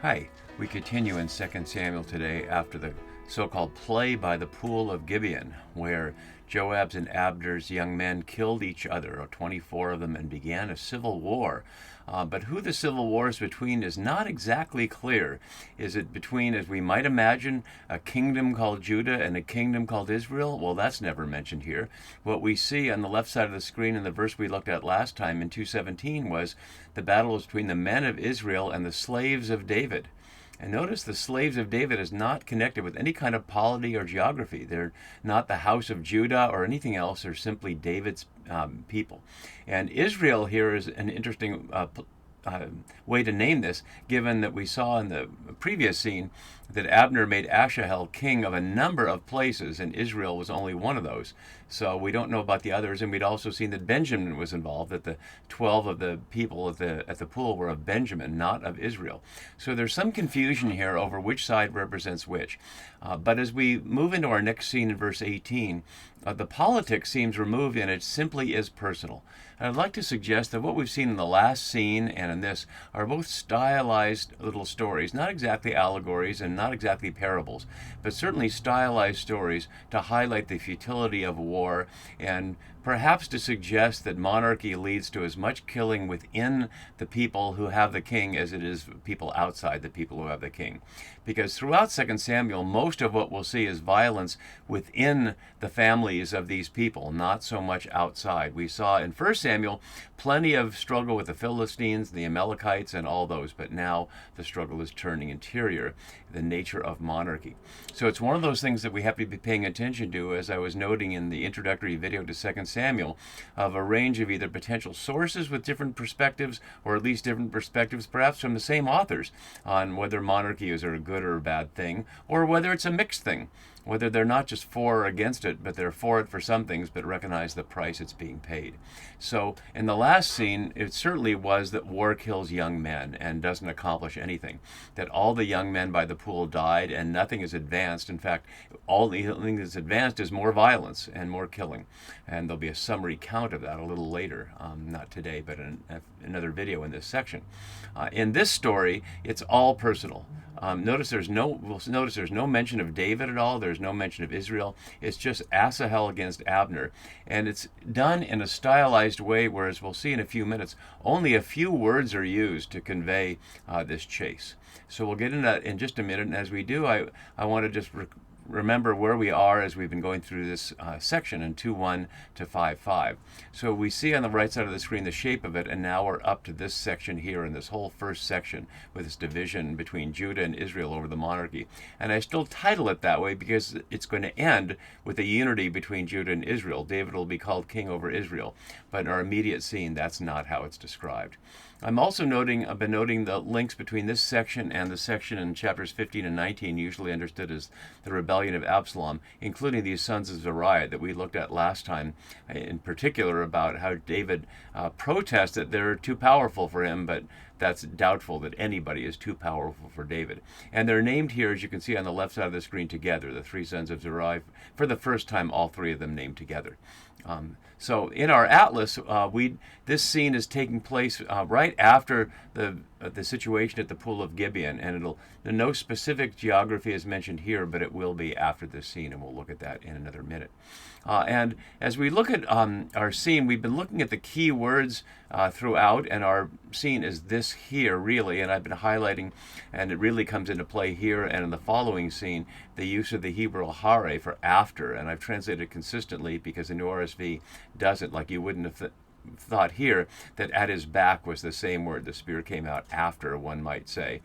Hi, we continue in 2 Samuel today after the so-called play by the pool of Gibeon, where Joab's and Abner's young men killed each other, or 24 of them, and began a civil war. But who the civil war is between is not exactly clear. Is it between, as we might imagine, a kingdom called Judah and a kingdom called Israel? Well, that's never mentioned here. What we see on the left side of the screen in the verse we looked at last time in 2:17 was the battle was between the men of Israel and the slaves of David. And notice the slaves of David is not connected with any kind of polity or geography. They're not the house of Judah or anything else. They're simply David's people. And Israel here is an interesting way to name this, given that we saw in the previous scene that Abner made Asahel king of a number of places, and Israel was only one of those. So we don't know about the others, and we'd also seen that Benjamin was involved, that the 12 of the people at the pool were of Benjamin, not of Israel. So there's some confusion here over which side represents which. But as we move into our next scene in verse 18, the politics seems removed and it simply is personal. And I'd like to suggest that what we've seen in the last scene and in this are both stylized little stories, not exactly allegories and not exactly parables, but certainly stylized stories to highlight the futility of war and perhaps to suggest that monarchy leads to as much killing within the people who have the king as it is people outside the people who have the king. Because throughout 2 Samuel, most of what we'll see is violence within the families of these people, not so much outside. We saw in 1 Samuel plenty of struggle with the Philistines, the Amalekites, and all those, but now the struggle is turning interior, the nature of monarchy. So it's one of those things that we have to be paying attention to, as I was noting in the introductory video to 2 Samuel, of a range of either potential sources with different perspectives, or at least different perspectives perhaps from the same authors, on whether monarchy is a good or a bad thing, or whether it's a mixed thing, whether they're not just for or against it, but they're for it for some things, but recognize the price it's being paid. So in the last scene, it certainly was that war kills young men and doesn't accomplish anything, that all the young men by the pool died and nothing is advanced. In fact, all the thing that's advanced is more violence and more killing. And there'll be a summary count of that a little later, not today, but in another video in this section. In this story, it's all personal. Notice there's no mention of David at all. There's no mention of Israel. It's just Asahel against Abner. And it's done in a stylized way, whereas we'll see in a few minutes, only a few words are used to convey this chase. So we'll get into that in just a minute. And as we do, I want to just remember where we are as we've been going through this section in 2:1 to 5:5. So we see on the right side of the screen the shape of it, and now we're up to this section here in this whole first section with this division between Judah and Israel over the monarchy. And I still title it that way because it's going to end with a unity between Judah and Israel. David will be called king over Israel. But in our immediate scene, that's not how it's described. I've been noting the links between this section and the section in chapters 15 and 19, usually understood as the rebellion of Absalom, including these sons of Zeruiah that we looked at last time, in particular about how David protests that they're too powerful for him, but that's doubtful that anybody is too powerful for David. And they're named here, as you can see on the left side of the screen, together, the three sons of Zeruiah. For the first time, all three of them named together. So in our atlas, this scene is taking place right after the situation at the pool of Gibeon, and no specific geography is mentioned here, but it will be after this scene, and we'll look at that in another minute. And as we look at our scene, we've been looking at the key words throughout, and our scene is this here, really, and I've been highlighting, and it really comes into play here and in the following scene, the use of the Hebrew hare for after, and I've translated consistently because the New RSV doesn't, like you wouldn't have thought here that at his back was the same word. The spear came out after, one might say,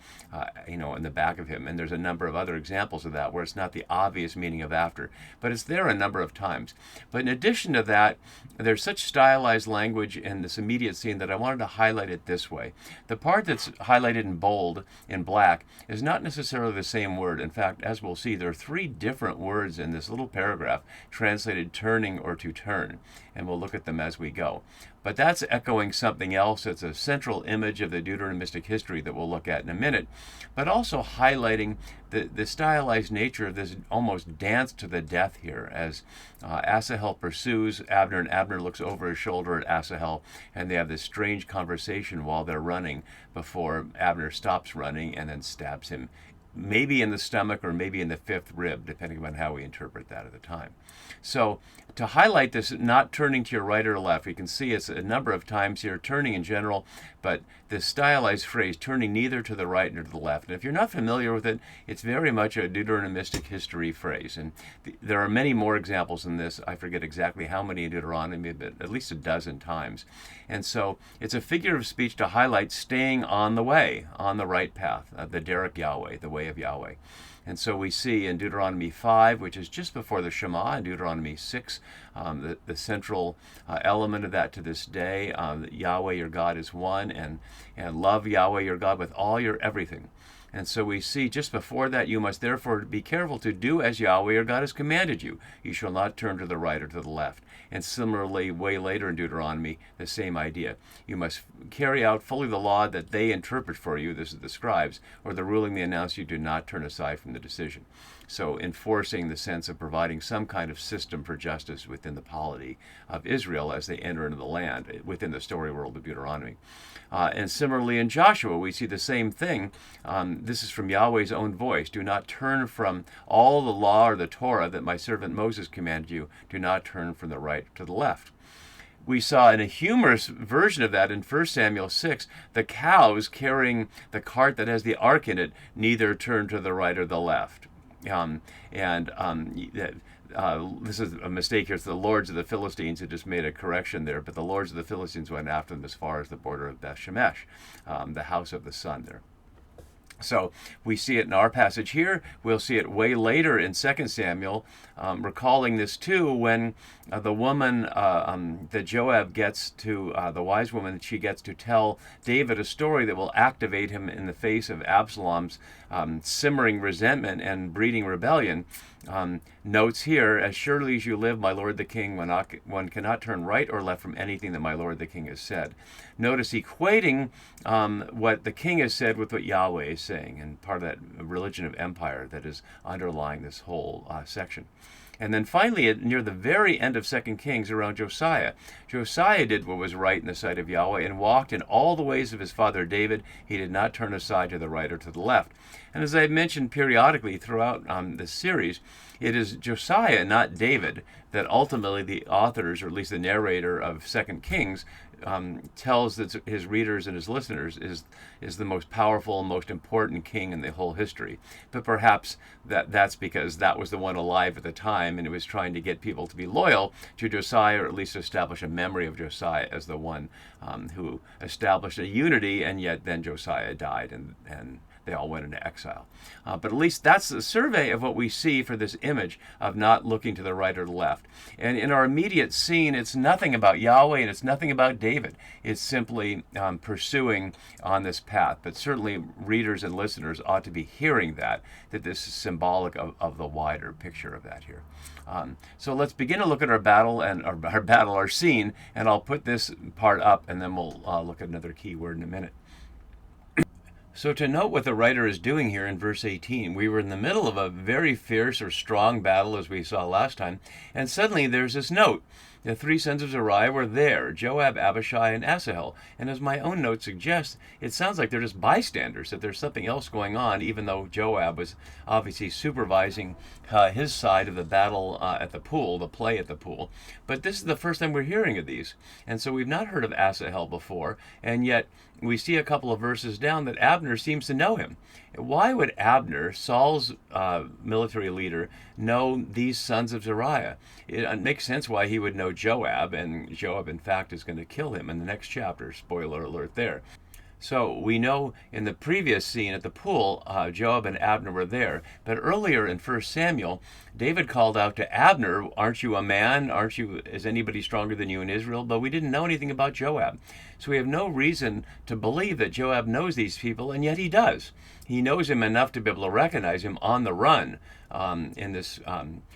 in the back of him. And there's a number of other examples of that where it's not the obvious meaning of after, but it's there a number of times. But in addition to that, there's such stylized language in this immediate scene that I wanted to highlight it this way. The part that's highlighted in bold, in black, is not necessarily the same word. In fact, as we'll see, there are three different words in this little paragraph translated turning or to turn, and we'll look at them as we go. But that's echoing something else. It's a central image of the Deuteronomistic history that we'll look at in a minute, but also highlighting the stylized nature of this almost dance to the death here as Asahel pursues Abner, and Abner looks over his shoulder at Asahel, and they have this strange conversation while they're running before Abner stops running and then stabs him, maybe in the stomach or maybe in the fifth rib, depending on how we interpret that at the time. So to highlight this, not turning to your right or left, we can see it's a number of times here, turning in general, but this stylized phrase, turning neither to the right nor to the left. And if you're not familiar with it, it's very much a Deuteronomistic history phrase. And there are many more examples in this. I forget exactly how many in Deuteronomy, but at least a dozen times. And so it's a figure of speech to highlight staying on the way, on the right path, the Derek Yahweh, the way of Yahweh. And so we see in Deuteronomy 5, which is just before the Shema, and Deuteronomy 6, the central element of that to this day, that Yahweh your God is one, and love Yahweh your God with all your everything. And so we see just before that, you must therefore be careful to do as Yahweh your God has commanded you. You shall not turn to the right or to the left. And similarly, way later in Deuteronomy, the same idea. You must carry out fully the law that they interpret for you, this is the scribes, or the ruling they announce you, do not turn aside from the decision. So enforcing the sense of providing some kind of system for justice within the polity of Israel as they enter into the land, within the story world of Deuteronomy. And similarly in Joshua, we see the same thing. This is from Yahweh's own voice. Do not turn from all the law or the Torah that my servant Moses commanded you. Do not turn from the right to the left. We saw in a humorous version of that in 1 Samuel 6, the cows carrying the cart that has the ark in it neither turn to the right or the left. This is a mistake here. It's the lords of the Philistines who just made a correction there, but the lords of the Philistines went after them as far as the border of Beth Shemesh, the house of the sun there. So we see it in our passage here. We'll see it way later in 2 Samuel, recalling this too when the woman that Joab gets to, the wise woman, she gets to tell David a story that will activate him in the face of Absalom's simmering resentment and breeding rebellion. Notes here, as surely as you live, my lord the king, one cannot turn right or left from anything that my lord the king has said. Notice equating what the king has said with what Yahweh is saying, and part of that religion of empire that is underlying this whole section. And then finally, near the very end of 2 Kings, around Josiah, Josiah did what was right in the sight of Yahweh and walked in all the ways of his father David. He did not turn aside to the right or to the left. And as I've mentioned periodically throughout this series, it is Josiah, not David, that ultimately the authors, or at least the narrator of 2 Kings, tells that his readers and his listeners is the most powerful, most important king in the whole history. But perhaps that's because that was the one alive at the time, and it was trying to get people to be loyal to Josiah, or at least establish a memory of Josiah as the one who established a unity, and yet then Josiah died, and they all went into exile. But at least that's the survey of what we see for this image of not looking to the right or the left. And in our immediate scene, it's nothing about Yahweh and it's nothing about David. It's simply pursuing on this path. But certainly readers and listeners ought to be hearing that this is symbolic of the wider picture of that here. So let's begin to look at our battle and our scene, and I'll put this part up and then we'll look at another key word in a minute. So to note what the writer is doing here in verse 18, we were in the middle of a very fierce or strong battle as we saw last time, and suddenly there's this note. The three sons of Zeruiah were there, Joab, Abishai, and Asahel. And as my own note suggests, it sounds like they're just bystanders, that there's something else going on, even though Joab was obviously supervising his side of the battle at the pool, the play at the pool. But this is the first time we're hearing of these. And so we've not heard of Asahel before, and yet we see a couple of verses down that Abner seems to know him. Why would Abner, Saul's military leader, know these sons of Zeruiah? It makes sense why he would know Joab, and Joab, in fact, is going to kill him in the next chapter. Spoiler alert there. So we know in the previous scene at the pool, Joab and Abner were there. But earlier in 1 Samuel, David called out to Abner, "Aren't you a man? Is anybody stronger than you in Israel?" But we didn't know anything about Joab. So we have no reason to believe that Joab knows these people, and yet he does. he knows him enough to be able to recognize him on the run in this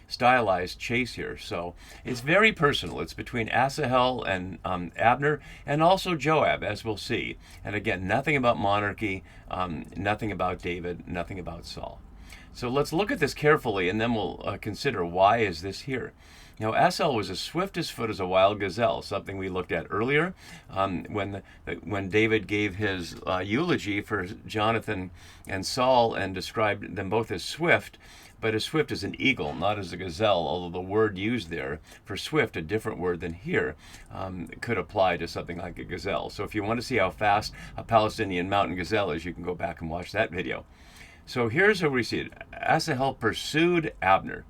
stylized chase here. So it's very personal. It's between Asahel and Abner, and also Joab, as we'll see. And again, nothing about monarchy, nothing about David, nothing about Saul. So let's look at this carefully, and then we'll consider why is this here. Now, Asahel was as swift as foot as a wild gazelle, something we looked at earlier when David gave his eulogy for Jonathan and Saul and described them both as swift, but as swift as an eagle, not as a gazelle, although the word used there for swift, a different word than here, could apply to something like a gazelle. So if you want to see how fast a Palestinian mountain gazelle is, you can go back and watch that video. So here's where we see it. Asahel pursued Abner.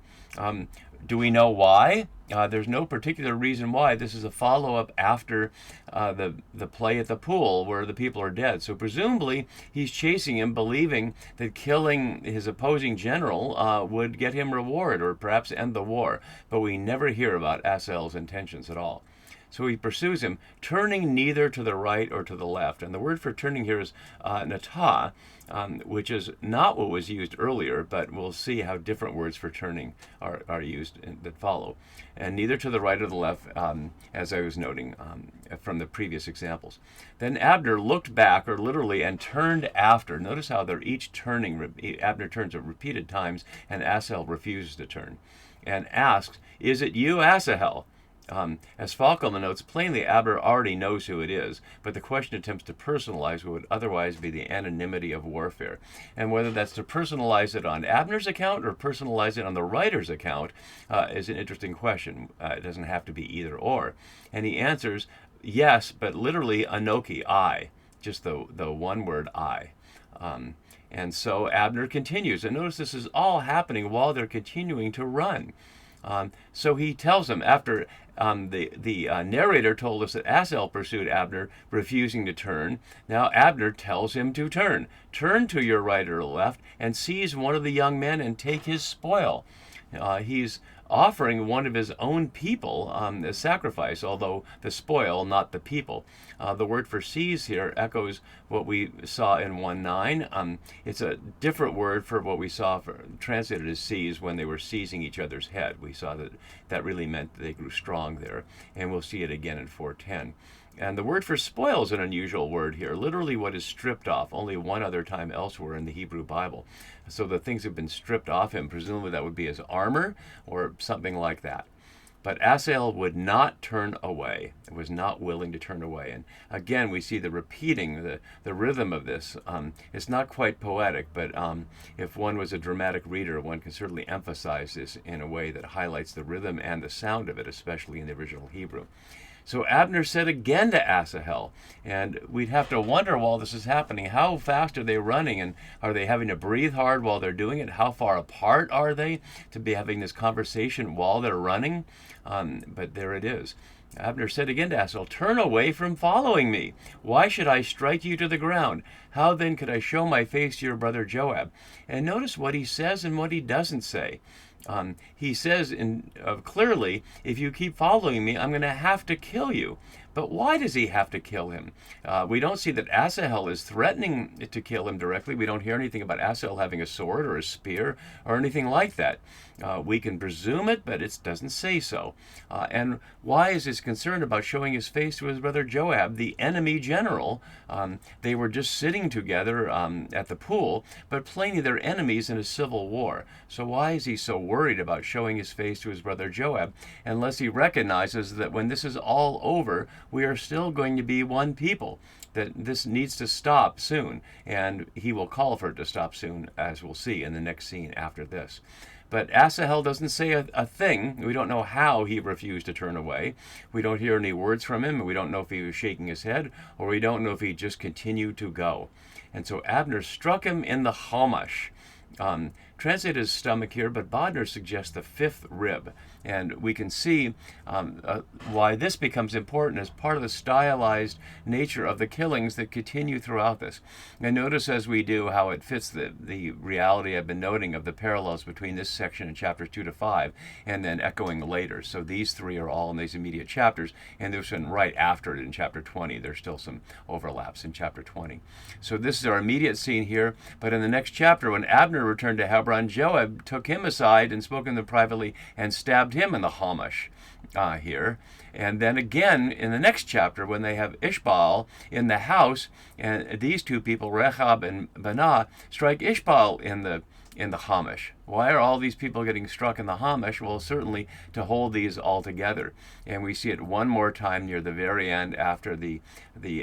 Do we know why? There's no particular reason why. This is a follow-up after the play at the pool where the people are dead. So presumably he's chasing him, believing that killing his opposing general would get him reward or perhaps end the war. But we never hear about Asahel's intentions at all. So he pursues him, turning neither to the right or to the left. And the word for turning here is natah, which is not what was used earlier, but we'll see how different words for turning are used that follow. And neither to the right or the left, as I was noting from the previous examples. Then Abner looked back, or literally, and turned after. Notice how they're each turning. Abner turns it repeated times, and Asahel refuses to turn. And asks, "Is it you, Asahel?" As Falcom notes, plainly Abner already knows who it is, but the question attempts to personalize what would otherwise be the anonymity of warfare. And whether that's to personalize it on Abner's account or personalize it on the writer's account is an interesting question. It doesn't have to be either or. And he answers, yes, but literally Anoki, I. Just the one word I. And so Abner continues. And notice this is all happening while they're continuing to run. So he tells him, after the narrator told us that Asahel pursued Abner, refusing to turn. Now Abner tells him to turn. Turn to your right or left and seize one of the young men and take his spoil. He's offering one of his own people as sacrifice, although the spoil, not the people. The word for seize here echoes what we saw in 1:9. It's a different word for what we saw translated as seize when they were seizing each other's head. We saw that really meant that they grew strong there, and we'll see it again in 4:10. And the word for spoil is an unusual word here, literally what is stripped off, only one other time elsewhere in the Hebrew Bible. So the things have been stripped off him, presumably that would be his armor or something like that. But Asahel would not turn away, was not willing to turn away. And again, we see the repeating, the rhythm of this. It's not quite poetic, but if one was a dramatic reader, one can certainly emphasize this in a way that highlights the rhythm and the sound of it, especially in the original Hebrew. So Abner said again to Asahel, and we'd have to wonder while this is happening, how fast are they running, and are they having to breathe hard while they're doing it? How far apart are they to be having this conversation while they're running? But there it is. Abner said again to Asahel, turn away from following me. Why should I strike you to the ground? How then could I show my face to your brother Joab? And notice what he says and what he doesn't say. He says clearly, if you keep following me, I'm going to have to kill you. But why does he have to kill him? We don't see that Asahel is threatening to kill him directly. We don't hear anything about Asahel having a sword or a spear or anything like that. We can presume it, but it doesn't say so. And why is his concern about showing his face to his brother Joab, the enemy general? They were just sitting together at the pool, but plainly they're enemies in a civil war. So why is he so worried about showing his face to his brother Joab, unless he recognizes that when this is all over, we are still going to be one people, that this needs to stop soon, and he will call for it to stop soon, as we'll see in the next scene after this. But Asahel doesn't say a thing. We don't know how he refused to turn away. We don't hear any words from him. We don't know if he was shaking his head, or we don't know if he just continued to go. And so Abner struck him in the Hamash. translated as stomach here, but Bodner suggests the fifth rib. And we can see why this becomes important as part of the stylized nature of the killings that continue throughout this. And notice as we do how it fits the reality I've been noting of the parallels between this section in chapters 2 to 5 and then echoing later. So these three are all in these immediate chapters, and this one right after it in chapter 20. There's still some overlaps in chapter 20. So this is our immediate scene here, but in the next chapter, when Abner returned to Hebron, Joab took him aside and spoke to him privately and stabbed him in the Hamash here. And then again in the next chapter, when they have Ishbaal in the house, and these two people, Rechab and Banah, strike Ishbaal in the Hamash. Why are all these people getting struck in the Hamash? Well, certainly to hold these all together. And we see it one more time near the very end, after the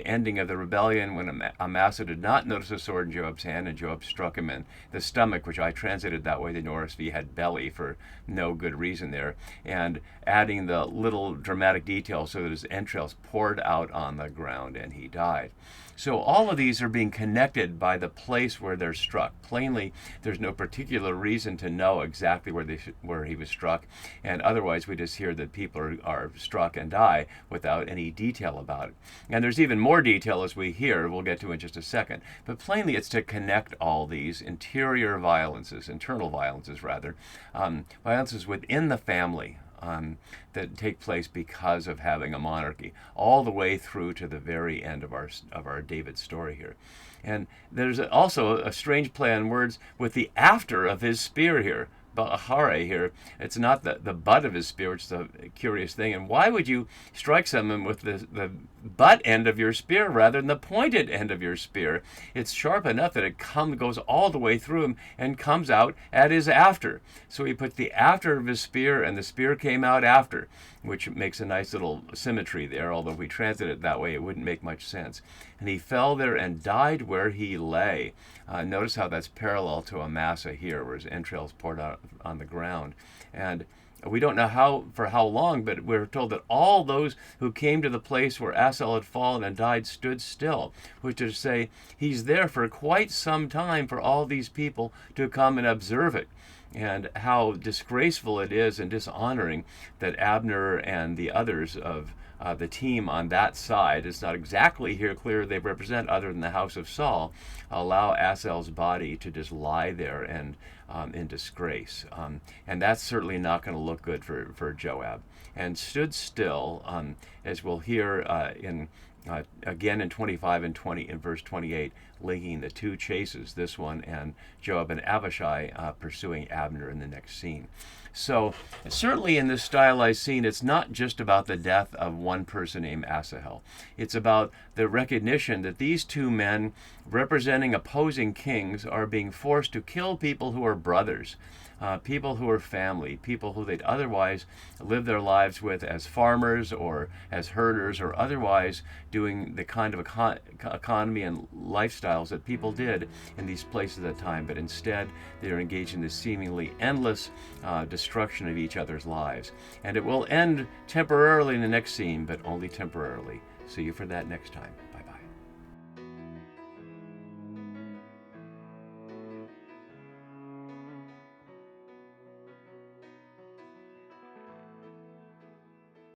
ending of the rebellion, when Amasa did not notice a sword in Joab's hand, and Joab struck him in the stomach, which I translated that way. The NORSV had belly for no good reason there, and adding the little dramatic detail so that his entrails poured out on the ground and he died. So all of these are being connected by the place where they're struck. Plainly, there's no particular reason to know exactly where he was struck, and otherwise we just hear that people are struck and die without any detail about it. And there's even more detail as we hear, we'll get to in just a second. But plainly it's to connect all these internal violences within the family, that take place because of having a monarchy, all the way through to the very end of our David story here. And there's also a strange play on words with the after of his spear here. Bahare here, it's not the butt of his spear, which is a curious thing. And why would you strike someone with the butt end of your spear rather than the pointed end of your spear? It's sharp enough that it goes all the way through him and comes out at his after. So he put the after of his spear, and the spear came out after, which makes a nice little symmetry there, although if we translate it that way, it wouldn't make much sense. And he fell there and died where he lay. Notice how that's parallel to Amasa here, where his entrails poured out on the ground. And we don't know for how long, but we're told that all those who came to the place where Asahel had fallen and died stood still, which is to say, he's there for quite some time for all these people to come and observe it. And how disgraceful it is and dishonoring that Abner and the others of the team on that side, it's not exactly here clear they represent other than the house of Saul, allow Asahel's body to just lie there and in disgrace. And that's certainly not going to look good for Joab. And stood still, as we'll hear again in 25 and 20 in verse 28, linking the two chases, this one and Joab and Abishai pursuing Abner in the next scene. So certainly in this stylized scene, it's not just about the death of one person named Asahel. It's about the recognition that these two men, representing opposing kings, are being forced to kill people who are brothers, people who are family, people who they'd otherwise live their lives with as farmers or as herders or otherwise doing the kind of economy and lifestyles that people did in these places at the time. But instead, they're engaged in this seemingly endless destruction of each other's lives. And it will end temporarily in the next scene, but only temporarily. See you for that next time.